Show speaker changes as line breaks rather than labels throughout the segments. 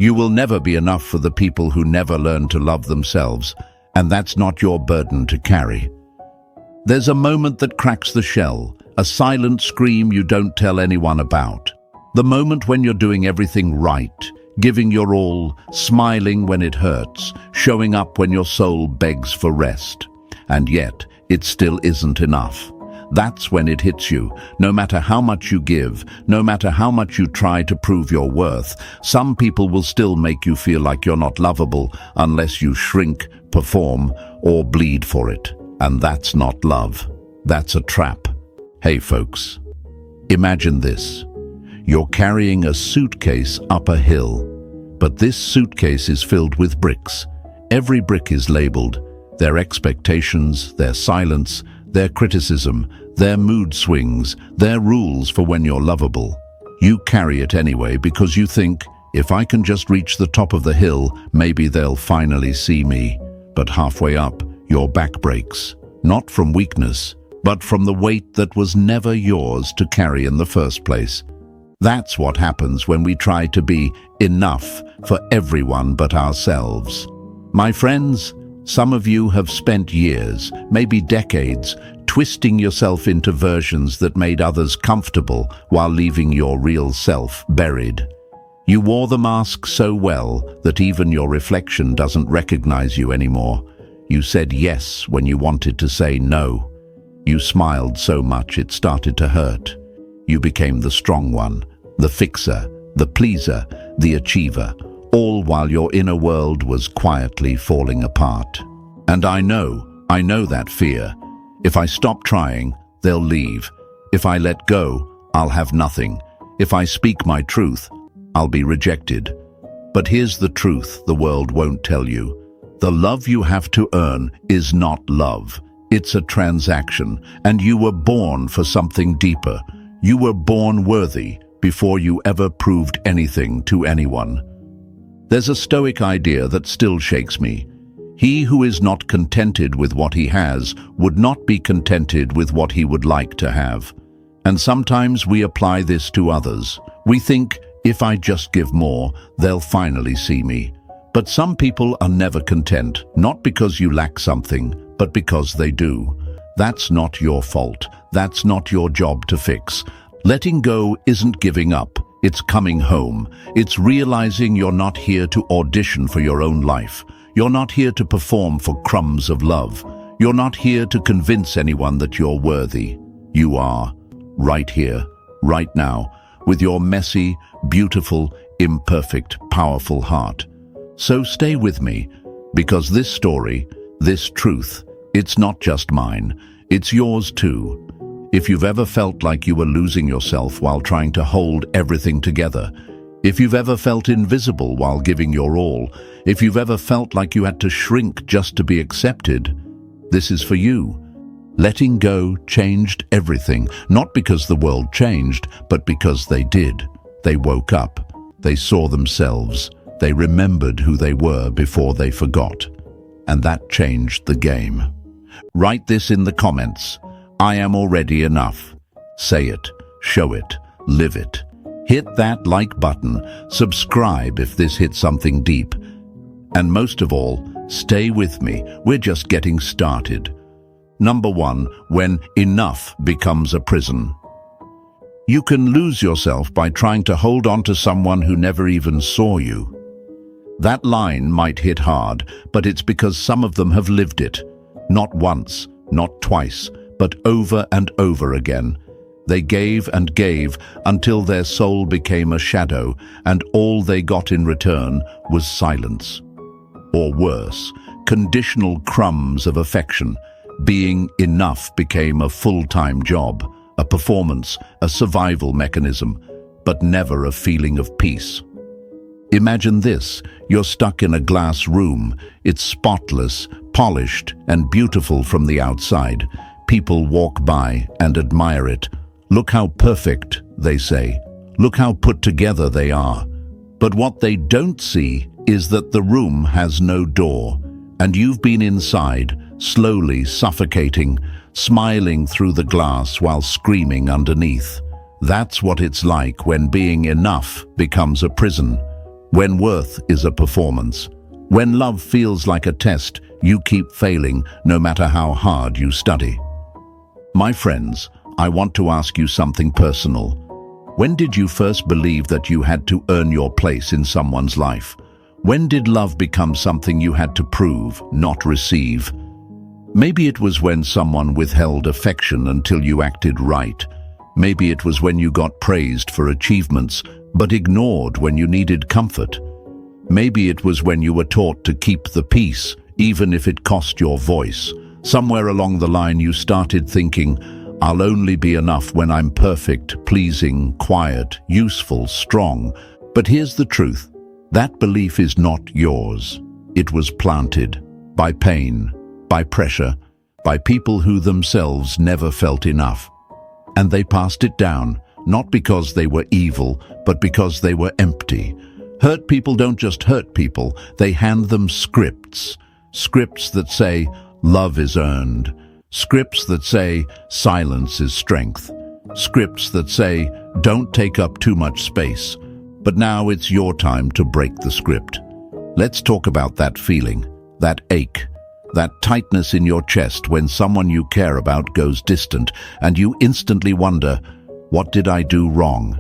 You will never be enough for the people who never learn to love themselves, and that's not your burden to carry. There's a moment that cracks the shell, a silent scream you don't tell anyone about. The moment when you're doing everything right, giving your all, smiling when it hurts, showing up when your soul begs for rest. And yet, it still isn't enough. That's when it hits you. No matter how much you give, no matter how much you try to prove your worth, some people will still make you feel like you're not lovable unless you shrink, perform, or bleed for it. And that's not love. That's a trap. Hey folks, imagine this. You're carrying a suitcase up a hill, but this suitcase is filled with bricks. Every brick is labeled, their expectations, their silence, their criticism, their mood swings, their rules for when you're lovable. You carry it anyway because you think, if I can just reach the top of the hill, maybe they'll finally see me. But halfway up, your back breaks. Not from weakness, but from the weight that was never yours to carry in the first place. That's what happens when we try to be enough for everyone but ourselves. My friends, some of you have spent years, maybe decades, twisting yourself into versions that made others comfortable while leaving your real self buried. You wore the mask so well that even your reflection doesn't recognize you anymore. You said yes when you wanted to say no. You smiled so much it started to hurt. You became the strong one, the fixer, the pleaser, the achiever, all while your inner world was quietly falling apart. And I know that fear. If I stop trying, they'll leave. If I let go, I'll have nothing. If I speak my truth, I'll be rejected. But here's the truth the world won't tell you. The love you have to earn is not love. It's a transaction, and you were born for something deeper. You were born worthy before you ever proved anything to anyone. There's a Stoic idea that still shakes me. He who is not contented with what he has would not be contented with what he would like to have. And sometimes we apply this to others. We think, if I just give more, they'll finally see me. But some people are never content, not because you lack something, but because they do. That's not your fault. That's not your job to fix. Letting go isn't giving up. It's coming home. It's realizing you're not here to audition for your own life. You're not here to perform for crumbs of love. You're not here to convince anyone that you're worthy. You are, right here, right now, with your messy, beautiful, imperfect, powerful heart. So stay with me, because this story, this truth, it's not just mine, it's yours too. If you've ever felt like you were losing yourself while trying to hold everything together, if you've ever felt invisible while giving your all, if you've ever felt like you had to shrink just to be accepted, this is for you. Letting go changed everything, not because the world changed, but because they did. They woke up, they saw themselves, they remembered who they were before they forgot. And that changed the game. Write this in the comments. I am already enough. Say it, show it, live it. Hit that like button, subscribe if this hit something deep. And most of all, stay with me. We're just getting started. Number 1, when enough becomes a prison. You can lose yourself by trying to hold on to someone who never even saw you. That line might hit hard, but it's because some of them have lived it. Not once, not twice, but over and over again. They gave and gave until their soul became a shadow, and all they got in return was silence. Or worse, conditional crumbs of affection. Being enough became a full-time job, a performance, a survival mechanism, but never a feeling of peace. Imagine this, you're stuck in a glass room. It's spotless, polished, and beautiful from the outside. People walk by and admire it. Look how perfect, they say. Look how put together they are. But what they don't see is that the room has no door, and you've been inside, slowly suffocating, smiling through the glass while screaming underneath. That's what it's like when being enough becomes a prison. when worth is a performance, when love feels like a test you keep failing no matter how hard you study. My friends, I want to ask you something personal. When did you first believe that you had to earn your place in someone's life? When did love become something you had to prove, not receive? Maybe it was when someone withheld affection until you acted right. Maybe it was when you got praised for achievements, but ignored when you needed comfort. Maybe it was when you were taught to keep the peace, even if it cost your voice. Somewhere along the line you started thinking, I'll only be enough when I'm perfect, pleasing, quiet, useful, strong. But here's the truth. That belief is not yours. It was planted by pain, by pressure, by people who themselves never felt enough. And they passed it down, not because they were evil, but because they were empty. Hurt people don't just hurt people, they hand them scripts. Scripts that say, love is earned. Scripts that say, silence is strength. Scripts that say, don't take up too much space. But now it's your time to break the script. Let's talk about that feeling, that ache, that tightness in your chest when someone you care about goes distant and you instantly wonder, what did I do wrong?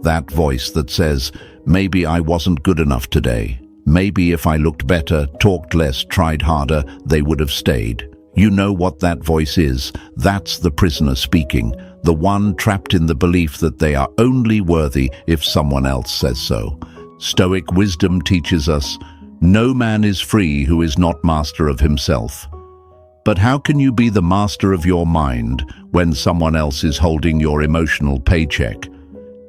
That voice that says, maybe I wasn't good enough today. Maybe if I looked better, talked less, tried harder, they would have stayed. You know what that voice is. That's the prisoner speaking, the one trapped in the belief that they are only worthy if someone else says so. Stoic wisdom teaches us, no man is free who is not master of himself. But how can you be the master of your mind when someone else is holding your emotional paycheck?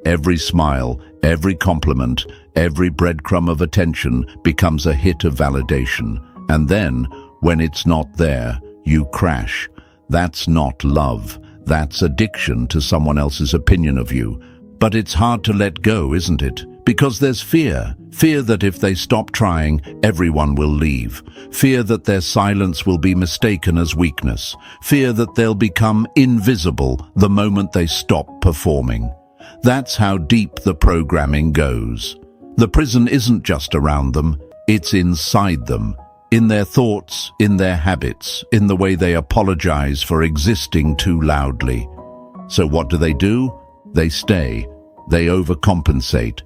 Every smile, every compliment, every breadcrumb of attention becomes a hit of validation. And then, when it's not there, you crash. That's not love. That's addiction to someone else's opinion of you. But it's hard to let go, isn't it? Because there's fear. Fear that if they stop trying, everyone will leave. Fear that their silence will be mistaken as weakness. Fear that they'll become invisible the moment they stop performing. That's how deep the programming goes. The prison isn't just around them, it's inside them. In their thoughts, in their habits, in the way they apologize for existing too loudly. So what do? They stay. They overcompensate.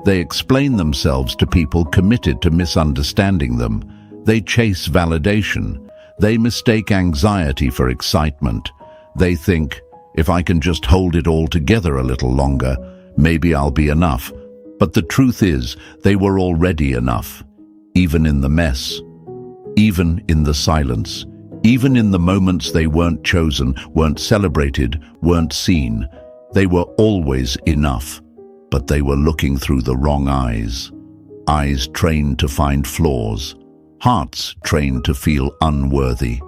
They explain themselves to people committed to misunderstanding them. They chase validation. They mistake anxiety for excitement. They think, if I can just hold it all together a little longer, maybe I'll be enough. But the truth is, they were already enough. Even in the mess. Even in the silence. Even in the moments they weren't chosen, weren't celebrated, weren't seen. They were always enough. But they were looking through the wrong eyes. Eyes trained to find flaws. Hearts trained to feel unworthy.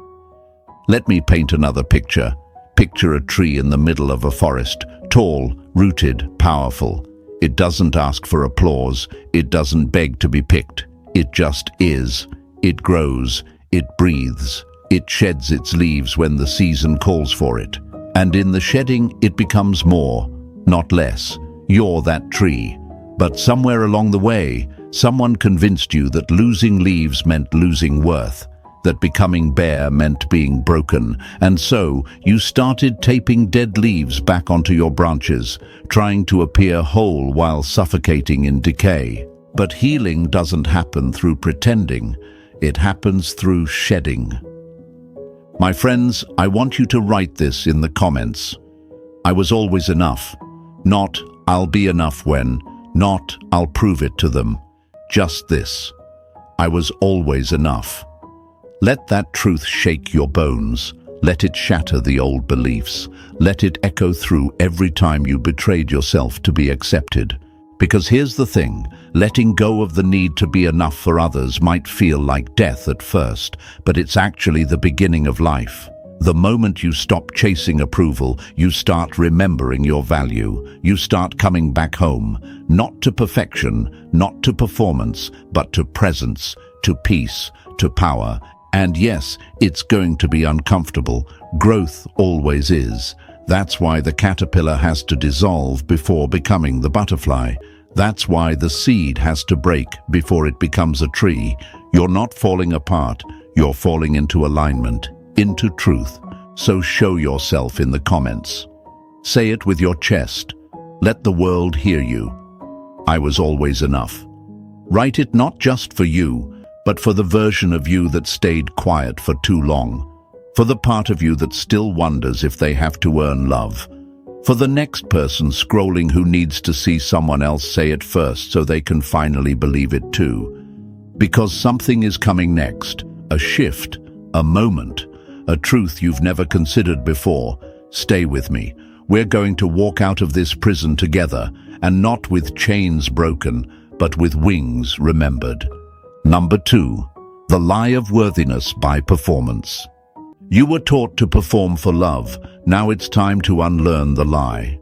Let me paint another picture. Picture a tree in the middle of a forest, tall, rooted, powerful. It doesn't ask for applause. It doesn't beg to be picked. It just is. It grows. It breathes. It sheds its leaves when the season calls for it. And in the shedding, it becomes more, not less. You're that tree. But somewhere along the way, someone convinced you that losing leaves meant losing worth, that becoming bare meant being broken, and so you started taping dead leaves back onto your branches, trying to appear whole while suffocating in decay. But healing doesn't happen through pretending, it happens through shedding. My friends, I want you to write this in the comments. I was always enough. Not, I'll be enough when. Not, I'll prove it to them. Just this. I was always enough. Let that truth shake your bones. Let it shatter the old beliefs. Let it echo through every time you betrayed yourself to be accepted. Because here's the thing, letting go of the need to be enough for others might feel like death at first, but it's actually the beginning of life. The moment you stop chasing approval, you start remembering your value. You start coming back home, not to perfection, not to performance, but to presence, to peace, to power. And yes, it's going to be uncomfortable. Growth always is. That's why the caterpillar has to dissolve before becoming the butterfly. That's why the seed has to break before it becomes a tree. You're not falling apart, you're falling into alignment, into truth. So show yourself in the comments. Say it with your chest. Let the world hear you. I was always enough. Write it not just for you, but for the version of you that stayed quiet for too long. For the part of you that still wonders if they have to earn love. For the next person scrolling who needs to see someone else say it first so they can finally believe it too. Because something is coming next, a shift, a moment, a truth you've never considered before. Stay with me. We're going to walk out of this prison together, and not with chains broken, but with wings remembered. Number 2, the lie of worthiness by performance. You were taught to perform for love. Now it's time to unlearn the lie.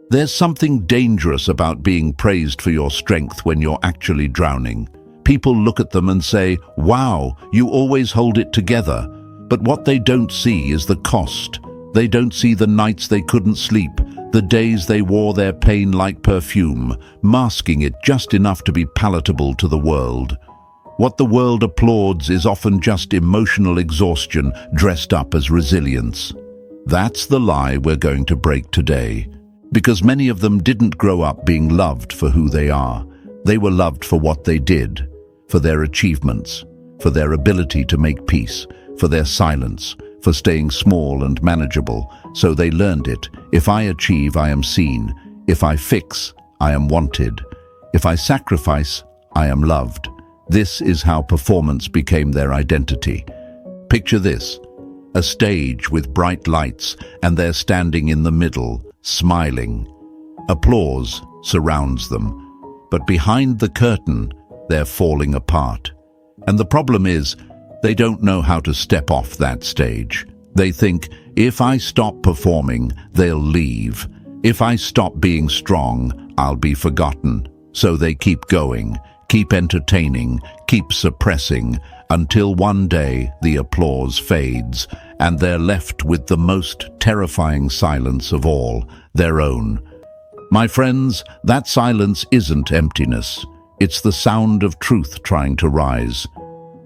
There's something dangerous about being praised for your strength when you're actually drowning. People look at them and say, "Wow, you always hold it together." But what they don't see is the cost. They don't see the nights they couldn't sleep, the days they wore their pain like perfume, masking it just enough to be palatable to the world. What the world applauds is often just emotional exhaustion dressed up as resilience. That's the lie we're going to break today. Because many of them didn't grow up being loved for who they are. They were loved for what they did, for their achievements, for their ability to make peace, for their silence, for staying small and manageable. So they learned it. If I achieve, I am seen. If I fix, I am wanted. If I sacrifice, I am loved. This is how performance became their identity. Picture this, a stage with bright lights, and they're standing in the middle, smiling. Applause surrounds them. But behind the curtain, they're falling apart. And the problem is, they don't know how to step off that stage. They think, if I stop performing, they'll leave. If I stop being strong, I'll be forgotten. So they keep going, keep entertaining, keep suppressing, until one day the applause fades, and they're left with the most terrifying silence of all, their own. My friends, that silence isn't emptiness. It's the sound of truth trying to rise.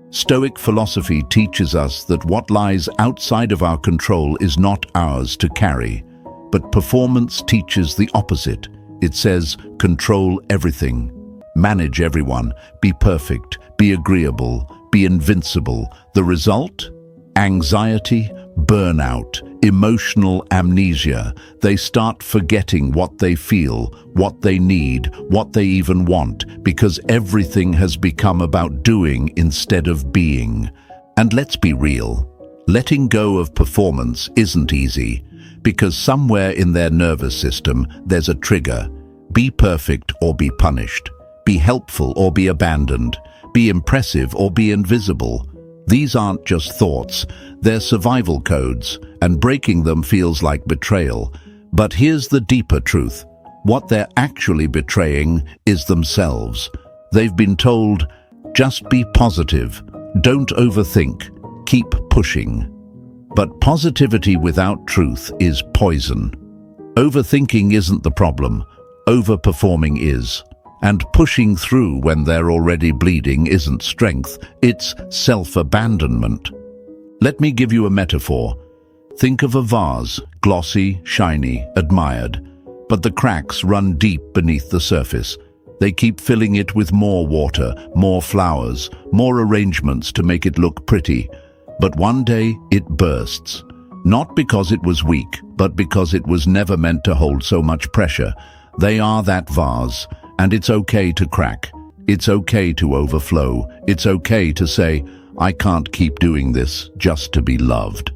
Stoic philosophy teaches us that what lies outside of our control is not ours to carry. But performance teaches the opposite. It says, control everything. Manage everyone. Be perfect. Be agreeable. Be invincible. The result? Anxiety, burnout, emotional amnesia. They start forgetting what they feel, what they need, what they even want, because everything has become about doing instead of being. And let's be real, letting go of performance isn't easy, because somewhere in their nervous system there's a trigger. Be perfect or be punished. Be helpful or be abandoned. Be impressive or be invisible. These aren't just thoughts, they're survival codes, and breaking them feels like betrayal. But here's the deeper truth. What they're actually betraying is themselves. They've been told, just be positive, don't overthink, keep pushing. But positivity without truth is poison. Overthinking isn't the problem, overperforming is. And pushing through when they're already bleeding isn't strength, it's self-abandonment. Let me give you a metaphor. Think of a vase, glossy, shiny, admired, but the cracks run deep beneath the surface. They keep filling it with more water, more flowers, more arrangements to make it look pretty. But one day it bursts. Not because it was weak, but because it was never meant to hold so much pressure. They are that vase. And it's okay to crack. It's okay to overflow. It's okay to say, I can't keep doing this just to be loved.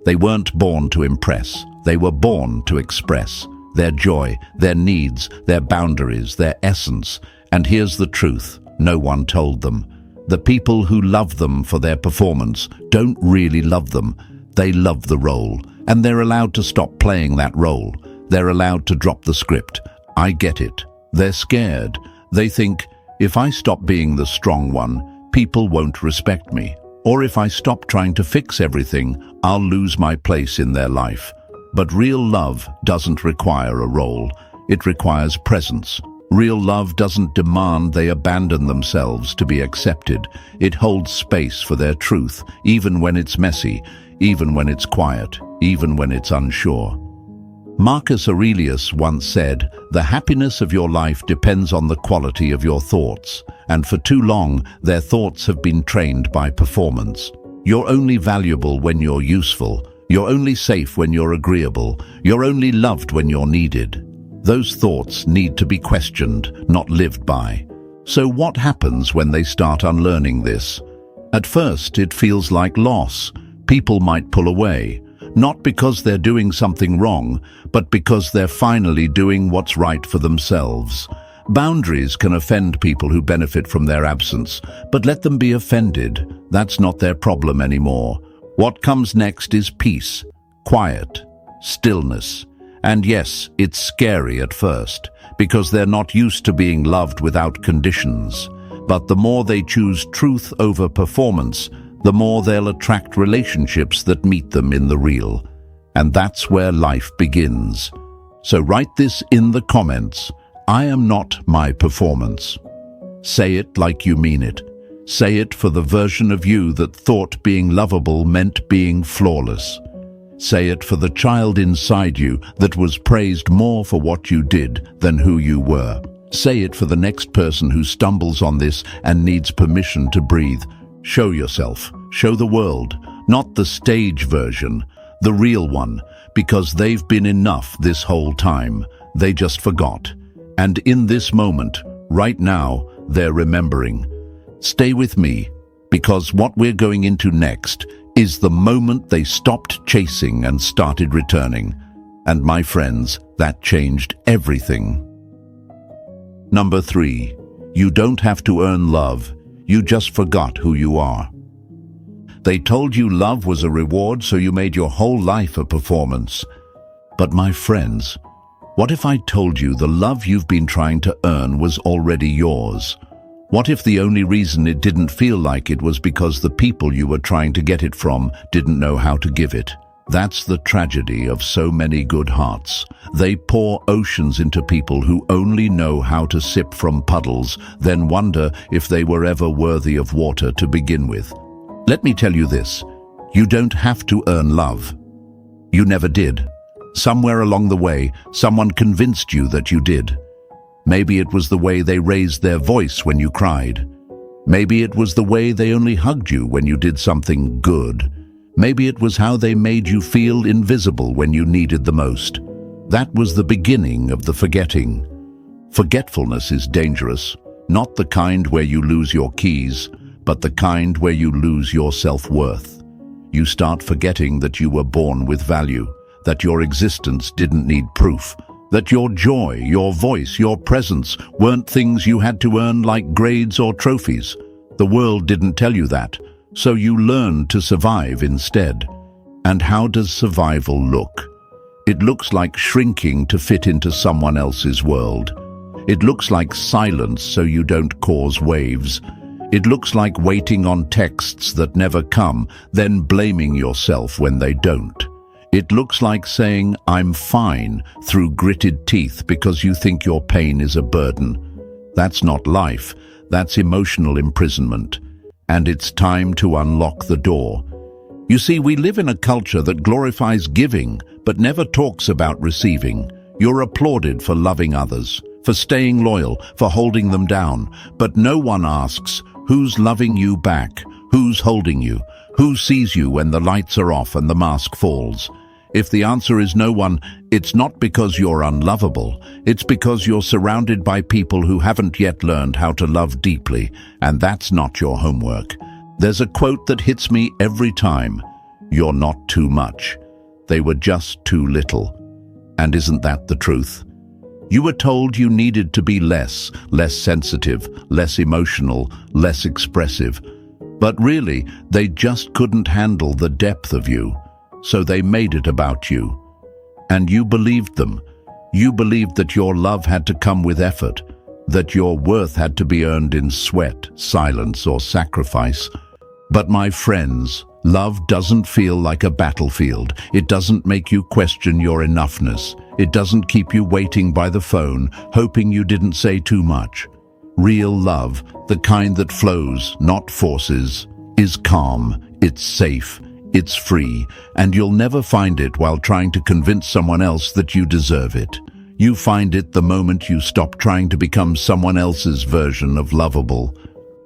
They weren't born to impress. They were born to express their joy, their needs, their boundaries, their essence. And here's the truth, no one told them. The people who love them for their performance don't really love them. They love the role, and they're allowed to stop playing that role. They're allowed to drop the script. I get it. They're scared. They think, if I stop being the strong one, people won't respect me. Or if I stop trying to fix everything, I'll lose my place in their life. But real love doesn't require a role. It requires presence. Real love doesn't demand they abandon themselves to be accepted. It holds space for their truth, even when it's messy, even when it's quiet, even when it's unsure. Marcus Aurelius once said, "The happiness of your life depends on the quality of your thoughts," and for too long, their thoughts have been trained by performance. You're only valuable when you're useful. You're only safe when you're agreeable. You're only loved when you're needed. Those thoughts need to be questioned, not lived by. So what happens when they start unlearning this? At first, it feels like loss. People might pull away, not because they're doing something wrong, but because they're finally doing what's right for themselves. Boundaries can offend people who benefit from their absence, but let them be offended. That's not their problem anymore. What comes next is peace, quiet, stillness. And yes, it's scary at first, because they're not used to being loved without conditions. But the more they choose truth over performance, the more they'll attract relationships that meet them in the real. And that's where life begins. So write this in the comments: I am not my performance. Say it like you mean it. Say it for the version of you that thought being lovable meant being flawless. Say it for the child inside you that was praised more for what you did than who you were. Say it for the next person who stumbles on this and needs permission to breathe. Show yourself. Show the world. Not the stage version, the real one, because they've been enough this whole time. They just forgot. And in this moment, right now, they're remembering. Stay with me, because what we're going into next is the moment they stopped chasing and started returning. And my friends, that changed everything. Number 3, you don't have to earn love. You just forgot who you are. They told you love was a reward, so you made your whole life a performance. But my friends, what if I told you the love you've been trying to earn was already yours? What if the only reason it didn't feel like it was because the people you were trying to get it from didn't know how to give it? That's the tragedy of so many good hearts. They pour oceans into people who only know how to sip from puddles, then wonder if they were ever worthy of water to begin with. Let me tell you this: you don't have to earn love. You never did. Somewhere along the way, someone convinced you that you did. Maybe it was the way they raised their voice when you cried. Maybe it was the way they only hugged you when you did something good. Maybe it was how they made you feel invisible when you needed the most. That was the beginning of the forgetting. Forgetfulness is dangerous, not the kind where you lose your keys, but the kind where you lose your self-worth. You start forgetting that you were born with value, that your existence didn't need proof, that your joy, your voice, your presence weren't things you had to earn like grades or trophies. The world didn't tell you that, so you learned to survive instead. And how does survival look? It looks like shrinking to fit into someone else's world. It looks like silence so you don't cause waves. It looks like waiting on texts that never come, then blaming yourself when they don't. It looks like saying, "I'm fine," through gritted teeth because you think your pain is a burden. That's not life, that's emotional imprisonment. And it's time to unlock the door. You see, we live in a culture that glorifies giving, but never talks about receiving. You're applauded for loving others, for staying loyal, for holding them down. But no one asks, who's loving you back? Who's holding you? Who sees you when the lights are off and the mask falls? If the answer is no one, it's not because you're unlovable. It's because you're surrounded by people who haven't yet learned how to love deeply, and that's not your homework. There's a quote that hits me every time. You're not too much. They were just too little. And isn't that the truth? You were told you needed to be less sensitive, less emotional, less expressive. But really, they just couldn't handle the depth of you. So they made it about you. And you believed them. You believed that your love had to come with effort, that your worth had to be earned in sweat, silence, or sacrifice. But my friends, love doesn't feel like a battlefield. It doesn't make you question your enoughness. It doesn't keep you waiting by the phone, hoping you didn't say too much. Real love, the kind that flows, not forces, is calm, it's safe, it's free, and you'll never find it while trying to convince someone else that you deserve it. You find it the moment you stop trying to become someone else's version of lovable.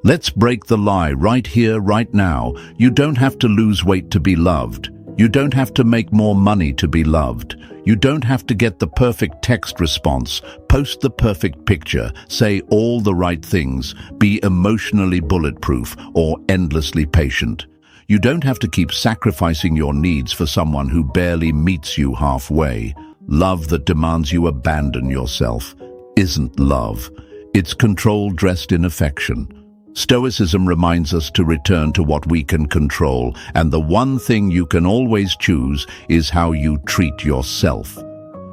Let's break the lie right here, right now. You don't have to lose weight to be loved. You don't have to make more money to be loved. You don't have to get the perfect text response, post the perfect picture, say all the right things, be emotionally bulletproof or endlessly patient. You don't have to keep sacrificing your needs for someone who barely meets you halfway. Love that demands you abandon yourself isn't love. It's control dressed in affection. Stoicism reminds us to return to what we can control, and the one thing you can always choose is how you treat yourself.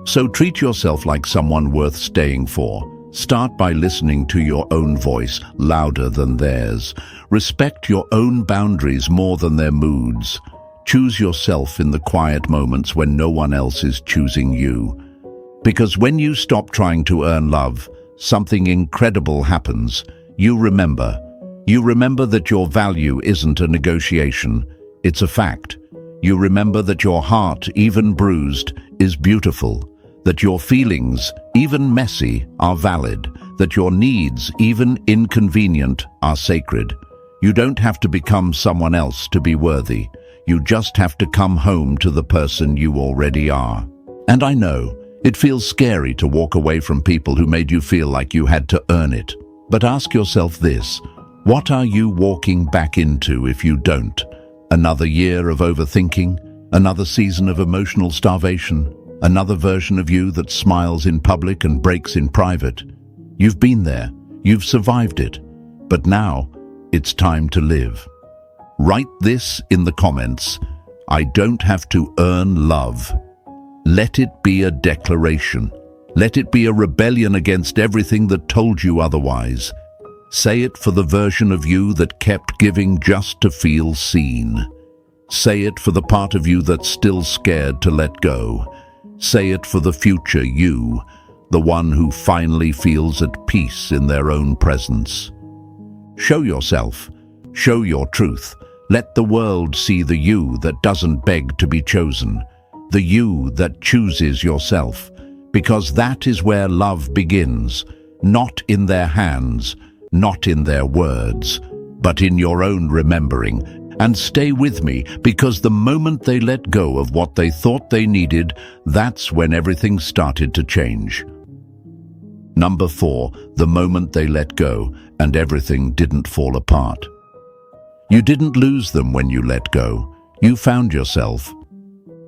So treat yourself like someone worth staying for. Start by listening to your own voice, louder than theirs. Respect your own boundaries more than their moods. Choose yourself in the quiet moments when no one else is choosing you. Because when you stop trying to earn love, something incredible happens. You remember that your value isn't a negotiation, it's a fact. You remember that your heart, even bruised, is beautiful, that your feelings, even messy, are valid, that your needs, even inconvenient, are sacred. You don't have to become someone else to be worthy. You just have to come home to the person you already are. And I know, it feels scary to walk away from people who made you feel like you had to earn it. But ask yourself this: what are you walking back into if you don't? Another year of overthinking? Another season of emotional starvation? Another version of you that smiles in public and breaks in private? You've been there. You've survived it. But now, it's time to live. Write this in the comments: I don't have to earn love. Let it be a declaration. Let it be a rebellion against everything that told you otherwise. Say it for the version of you that kept giving just to feel seen. Say it for the part of you that's still scared to let go. Say it for the future you, the one who finally feels at peace in their own presence. Show yourself. Show your truth. Let the world see the you that doesn't beg to be chosen, the you that chooses yourself, because that is where love begins, not in their hands, not in their words, but in your own remembering. And stay with me, because the moment they let go of what they thought they needed, that's when everything started to change. Number 4, the moment they let go and everything didn't fall apart. You didn't lose them when you let go. You found yourself.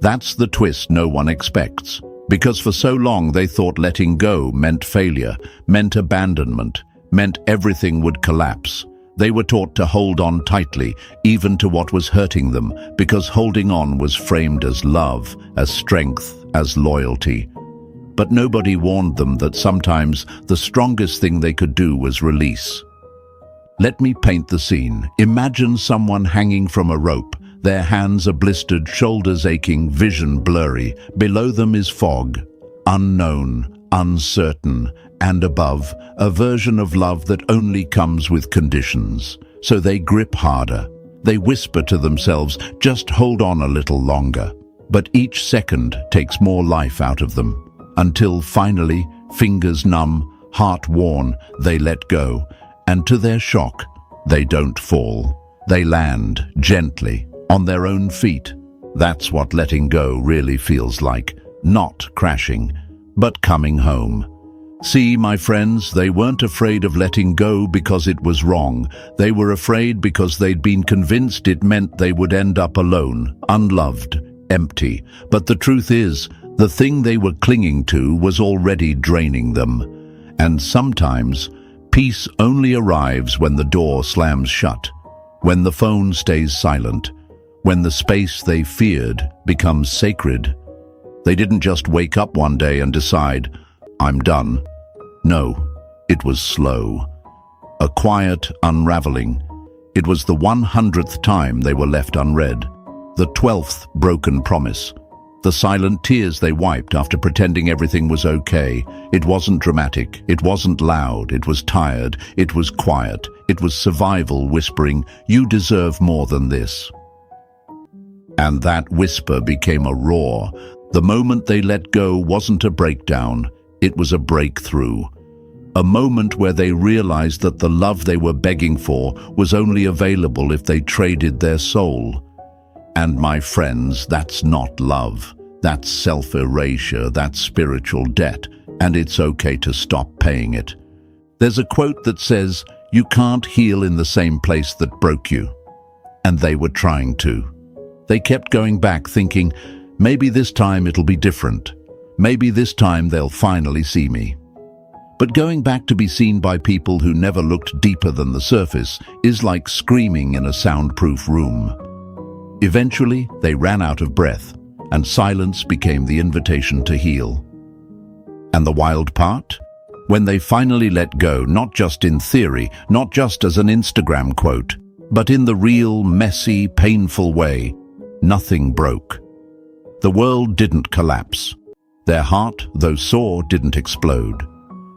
That's the twist no one expects, because for so long they thought letting go meant failure, meant abandonment, meant everything would collapse. They were taught to hold on tightly, even to what was hurting them, because holding on was framed as love, as strength, as loyalty. But nobody warned them that sometimes the strongest thing they could do was release. Let me paint the scene. Imagine someone hanging from a rope. Their hands are blistered, shoulders aching, vision blurry. Below them is fog, unknown, uncertain, and above, a version of love that only comes with conditions. So they grip harder. They whisper to themselves, just hold on a little longer. But each second takes more life out of them, until finally, fingers numb, heart worn, they let go. And to their shock, they don't fall. They land, gently, on their own feet. That's what letting go really feels like. Not crashing, but coming home. See, my friends, they weren't afraid of letting go because it was wrong. They were afraid because they'd been convinced it meant they would end up alone, unloved, empty. But the truth is, the thing they were clinging to was already draining them. And sometimes, peace only arrives when the door slams shut, when the phone stays silent, when the space they feared becomes sacred. They didn't just wake up one day and decide, I'm done. No, it was slow. A quiet unraveling. It was the 100th time they were left unread, the 12th broken promise, The silent tears they wiped after pretending everything was okay. It wasn't dramatic, it wasn't loud, it was tired, it was quiet, it was survival whispering, "You deserve more than this." And that whisper became a roar. The moment they let go wasn't a breakdown, it was a breakthrough. A moment where they realized that the love they were begging for was only available if they traded their soul. And my friends, that's not love. That's self-erasure, that's spiritual debt, and it's okay to stop paying it. There's a quote that says, "You can't heal in the same place that broke you." And they were trying to. They kept going back thinking, maybe this time it'll be different. Maybe this time they'll finally see me. But going back to be seen by people who never looked deeper than the surface is like screaming in a soundproof room. Eventually, they ran out of breath, and silence became the invitation to heal. And the wild part? When they finally let go, not just in theory, not just as an Instagram quote, but in the real, messy, painful way, nothing broke. The world didn't collapse. Their heart, though sore, didn't explode.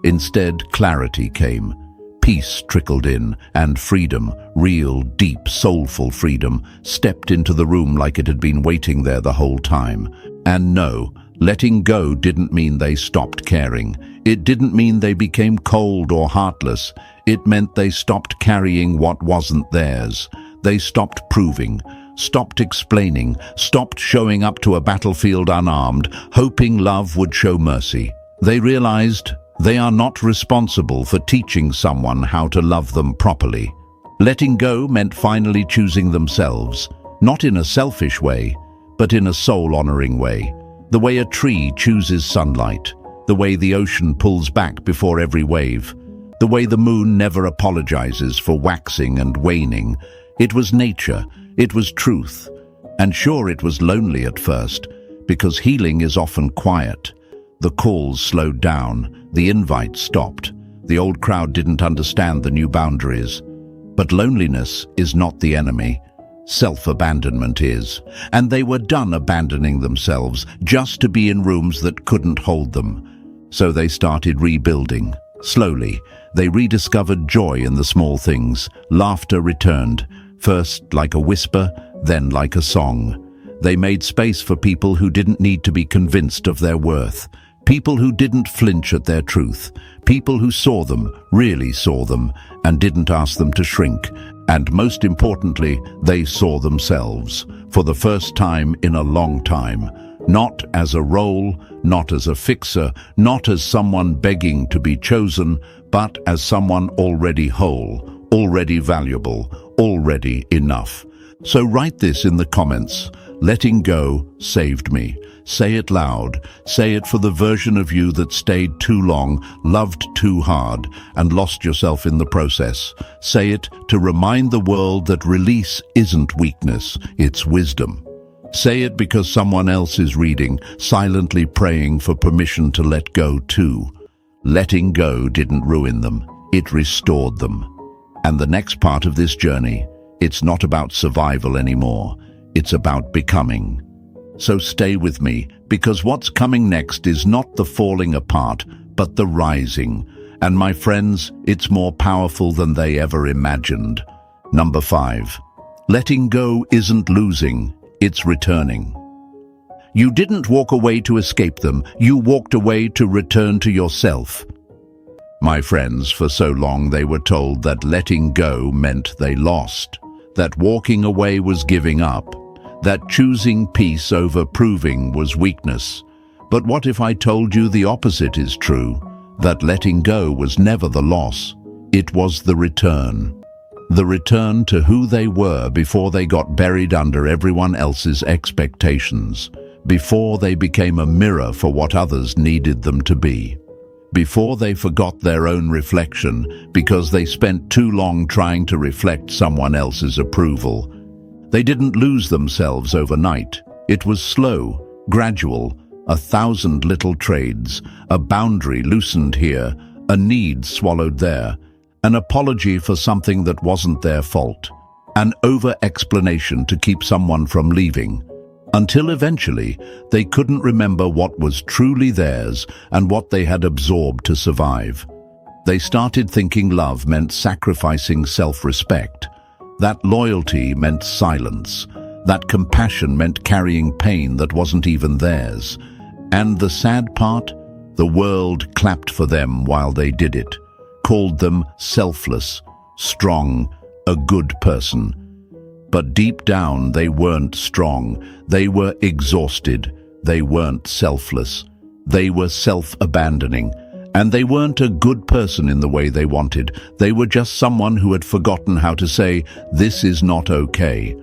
Instead, clarity came. Peace trickled in, and freedom, real, deep, soulful freedom, stepped into the room like it had been waiting there the whole time. And no, letting go didn't mean they stopped caring. It didn't mean they became cold or heartless. It meant they stopped carrying what wasn't theirs. They stopped proving, stopped explaining, stopped showing up to a battlefield unarmed, hoping love would show mercy. They realized they are not responsible for teaching someone how to love them properly. Letting go meant finally choosing themselves, not in a selfish way, but in a soul-honoring way. The way a tree chooses sunlight, the way the ocean pulls back before every wave, the way the moon never apologizes for waxing and waning. It was nature, it was truth. And sure, it was lonely at first, because healing is often quiet. The calls slowed down, the invites stopped. The old crowd didn't understand the new boundaries. But loneliness is not the enemy. Self-abandonment is. And they were done abandoning themselves just to be in rooms that couldn't hold them. So they started rebuilding. Slowly, they rediscovered joy in the small things. Laughter returned, first like a whisper, then like a song. They made space for people who didn't need to be convinced of their worth. People who didn't flinch at their truth. People who saw them, really saw them, and didn't ask them to shrink. And most importantly, they saw themselves, for the first time in a long time. Not as a role, not as a fixer, not as someone begging to be chosen, but as someone already whole, already valuable, already enough. So write this in the comments. Letting go saved me. Say it loud. Say it for the version of you that stayed too long, loved too hard, and lost yourself in the process. Say it to remind the world that release isn't weakness, it's wisdom. Say it because someone else is reading, silently praying for permission to let go too. Letting go didn't ruin them, it restored them. And the next part of this journey, it's not about survival anymore, it's about becoming. So stay with me, because what's coming next is not the falling apart, but the rising. And my friends, it's more powerful than they ever imagined. Number 5. Letting go isn't losing, it's returning. You didn't walk away to escape them, you walked away to return to yourself. My friends, for so long they were told that letting go meant they lost, that walking away was giving up, that choosing peace over proving was weakness. But what if I told you the opposite is true? That letting go was never the loss, it was the return. The return to who they were before they got buried under everyone else's expectations, before they became a mirror for what others needed them to be, before they forgot their own reflection because they spent too long trying to reflect someone else's approval. They didn't lose themselves overnight. It was slow, gradual, 1,000 little trades, a boundary loosened here, a need swallowed there, an apology for something that wasn't their fault, an over-explanation to keep someone from leaving. until eventually they couldn't remember what was truly theirs and what they had absorbed to survive. They started thinking love meant sacrificing self-respect, that loyalty meant silence, that compassion meant carrying pain that wasn't even theirs. And the sad part? The world clapped for them while they did it, called them selfless, strong, a good person. But deep down they weren't strong, they were exhausted, they weren't selfless, they were self-abandoning, and they weren't a good person in the way they wanted. They were just someone who had forgotten how to say, "This is not okay."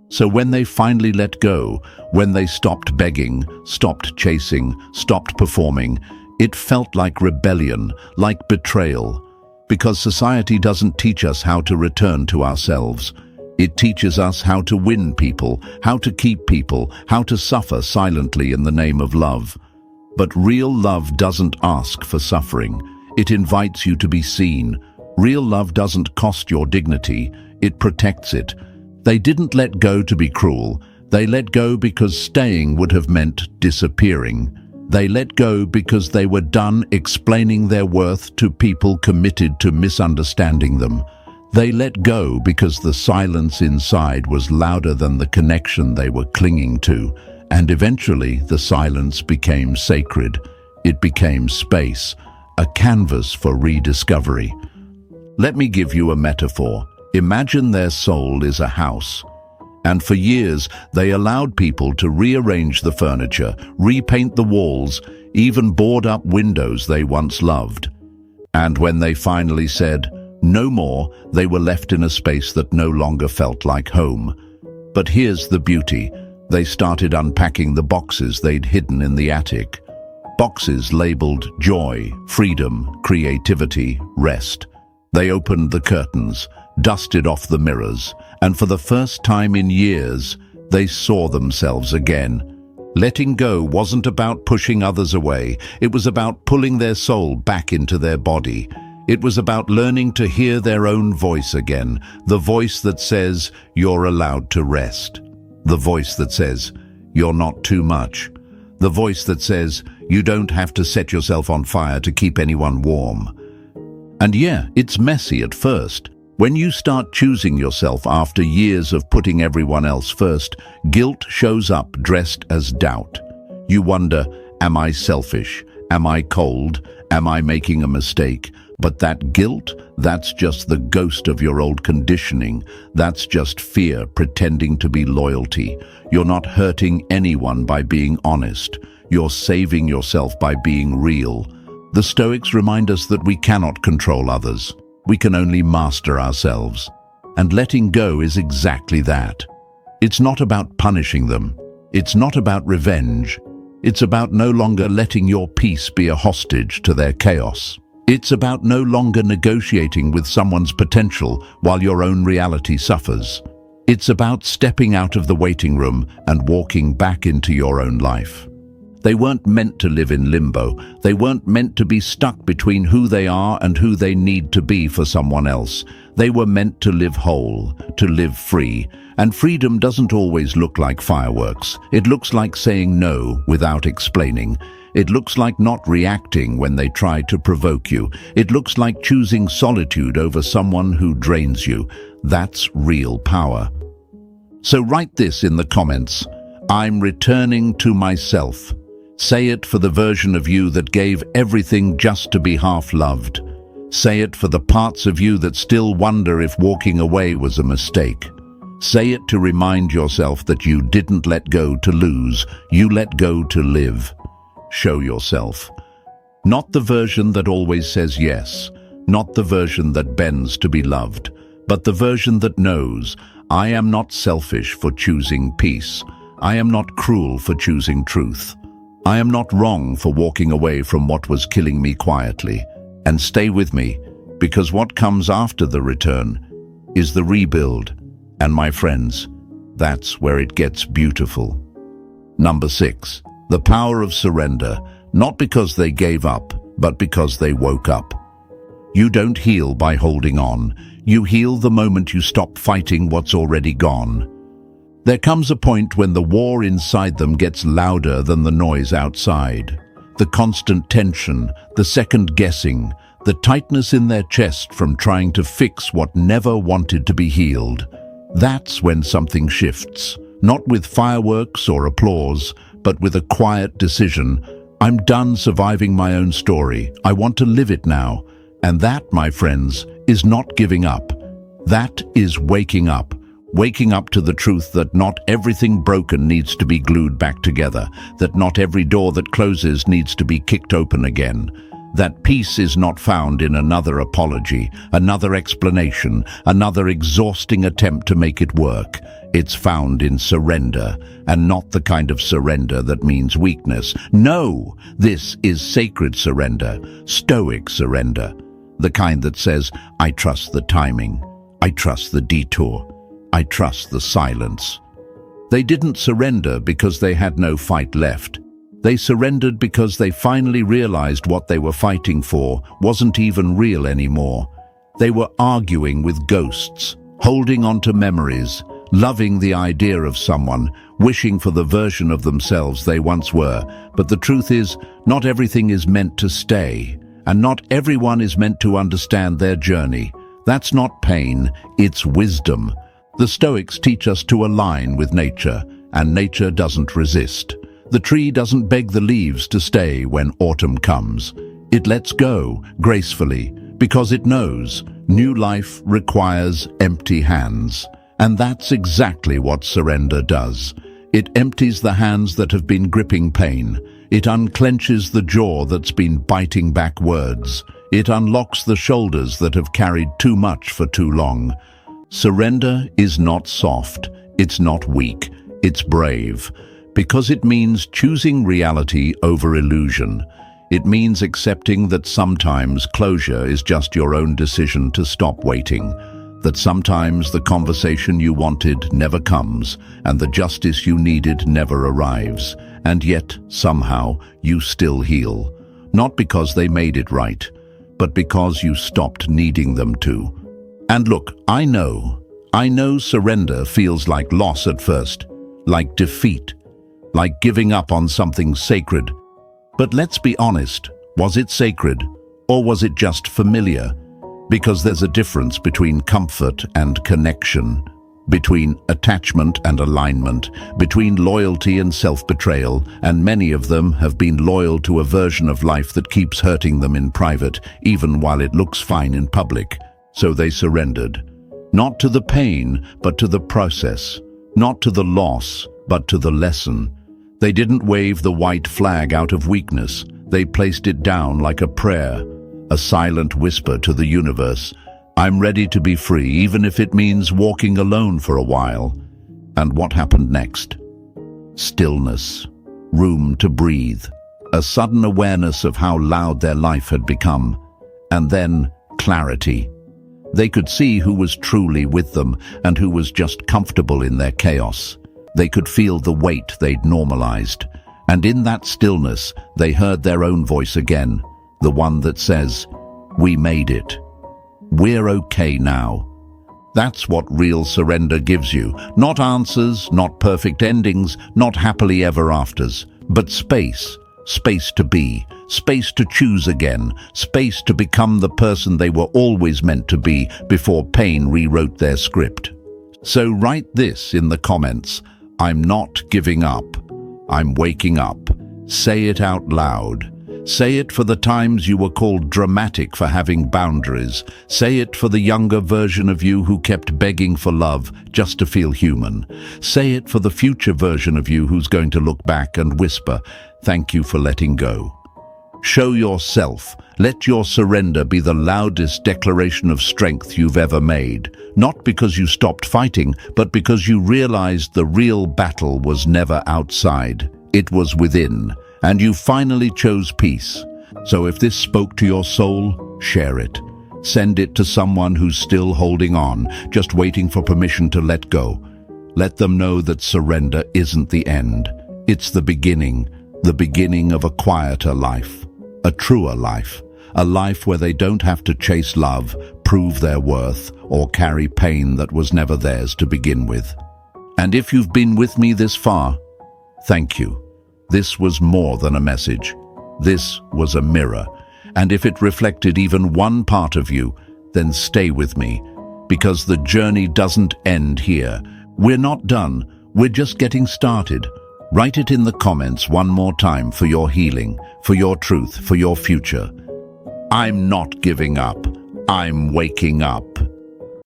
So when they finally let go, when they stopped begging, stopped chasing, stopped performing, it felt like rebellion, like betrayal. Because society doesn't teach us how to return to ourselves. It teaches us how to win people, how to keep people, how to suffer silently in the name of love. But real love doesn't ask for suffering. It invites you to be seen. Real love doesn't cost your dignity. It protects it. They didn't let go to be cruel. They let go because staying would have meant disappearing. They let go because they were done explaining their worth to people committed to misunderstanding them. They let go because the silence inside was louder than the connection they were clinging to. And eventually the silence became sacred. It became space, a canvas for rediscovery. Let me give you a metaphor. Imagine their soul is a house. And for years, they allowed people to rearrange the furniture, repaint the walls, even board up windows they once loved. And when they finally said, no more, they were left in a space that no longer felt like home. But here's the beauty. They started unpacking the boxes they'd hidden in the attic. Boxes labeled joy, freedom, creativity, rest. They opened the curtains, dusted off the mirrors, and for the first time in years, they saw themselves again. Letting go wasn't about pushing others away. It was about pulling their soul back into their body. It was about learning to hear their own voice again, the voice that says, you're allowed to rest. The voice that says, you're not too much. The voice that says, you don't have to set yourself on fire to keep anyone warm. And yeah, it's messy at first. When you start choosing yourself after years of putting everyone else first, guilt shows up dressed as doubt. You wonder, am I selfish? Am I cold? Am I making a mistake? But that guilt, that's just the ghost of your old conditioning. That's just fear pretending to be loyalty. You're not hurting anyone by being honest. You're saving yourself by being real. The Stoics remind us that we cannot control others. We can only master ourselves. And letting go is exactly that. It's not about punishing them. It's not about revenge. It's about no longer letting your peace be a hostage to their chaos. It's about no longer negotiating with someone's potential while your own reality suffers. It's about stepping out of the waiting room and walking back into your own life. They weren't meant to live in limbo. They weren't meant to be stuck between who they are and who they need to be for someone else. They were meant to live whole, to live free. And freedom doesn't always look like fireworks. It looks like saying no without explaining. It looks like not reacting when they try to provoke you. It looks like choosing solitude over someone who drains you. That's real power. So write this in the comments. I'm returning to myself. Say it for the version of you that gave everything just to be half-loved. Say it for the parts of you that still wonder if walking away was a mistake. Say it to remind yourself that you didn't let go to lose, you let go to live. Show yourself. Not the version that always says yes, not the version that bends to be loved, but the version that knows, I am not selfish for choosing peace. I am not cruel for choosing truth. I am not wrong for walking away from what was killing me quietly. And stay with me, because what comes after the return is the rebuild. And my friends, that's where it gets beautiful. Number 6, the power of surrender, not because they gave up, but because they woke up. You don't heal by holding on. You heal the moment you stop fighting what's already gone. There comes a point when the war inside them gets louder than the noise outside. The constant tension, the second guessing, the tightness in their chest from trying to fix what never wanted to be healed. That's when something shifts, not with fireworks or applause, but with a quiet decision. I'm done surviving my own story. I want to live it now. And that, my friends, is not giving up. That is waking up. Waking up to the truth that not everything broken needs to be glued back together, that not every door that closes needs to be kicked open again, that peace is not found in another apology, another explanation, another exhausting attempt to make it work. It's found in surrender, and not the kind of surrender that means weakness. No, this is sacred surrender, Stoic surrender, the kind that says, I trust the timing, I trust the detour, I trust the silence. They didn't surrender because they had no fight left. They surrendered because they finally realized what they were fighting for wasn't even real anymore. They were arguing with ghosts, holding on to memories, loving the idea of someone, wishing for the version of themselves they once were. But the truth is, not everything is meant to stay, and not everyone is meant to understand their journey. That's not pain, it's wisdom. The Stoics teach us to align with nature, and nature doesn't resist. The tree doesn't beg the leaves to stay when autumn comes. It lets go gracefully because it knows new life requires empty hands. And that's exactly what surrender does. It empties the hands that have been gripping pain. It unclenches the jaw that's been biting back words. It unlocks the shoulders that have carried too much for too long. Surrender is not soft, it's not weak, it's brave, because it means choosing reality over illusion. It means accepting that sometimes closure is just your own decision to stop waiting, that sometimes the conversation you wanted never comes, and the justice you needed never arrives, and yet, somehow, you still heal. Not because they made it right, but because you stopped needing them to. And look, I know surrender feels like loss at first, like defeat, like giving up on something sacred. But let's be honest, was it sacred, or was it just familiar? Because there's a difference between comfort and connection, between attachment and alignment, between loyalty and self-betrayal, and many of them have been loyal to a version of life that keeps hurting them in private, even while it looks fine in public. So they surrendered, not to the pain, but to the process, not to the loss, but to the lesson. They didn't wave the white flag out of weakness. They placed it down like a prayer, a silent whisper to the universe. I'm ready to be free, even if it means walking alone for a while. And what happened next? Stillness, room to breathe, a sudden awareness of how loud their life had become, and then clarity. They could see who was truly with them and who was just comfortable in their chaos. They could feel the weight they'd normalized. And in that stillness, they heard their own voice again, the one that says, "We made it. We're okay now." That's what real surrender gives you. Not answers, not perfect endings, not happily ever afters, but space. Space to be, space to choose again, space to become the person they were always meant to be before pain rewrote their script. So write this in the comments: I'm not giving up. I'm waking up. Say it out loud. Say it for the times you were called dramatic for having boundaries. Say it for the younger version of you who kept begging for love just to feel human. Say it for the future version of you who's going to look back and whisper, "Thank you for letting go." Show yourself. Let your surrender be the loudest declaration of strength you've ever made. Not because you stopped fighting, but because you realized the real battle was never outside. It was within. And you finally chose peace. So if this spoke to your soul, share it. Send it to someone who's still holding on, just waiting for permission to let go. Let them know that surrender isn't the end. It's the beginning of a quieter life, a truer life, a life where they don't have to chase love, prove their worth, or carry pain that was never theirs to begin with. And if you've been with me this far, thank you. This was more than a message. This was a mirror. And if it reflected even one part of you, then stay with me, because the journey doesn't end here. We're not done. We're just getting started. Write it in the comments one more time for your healing, for your truth, for your future. I'm not giving up. I'm waking up.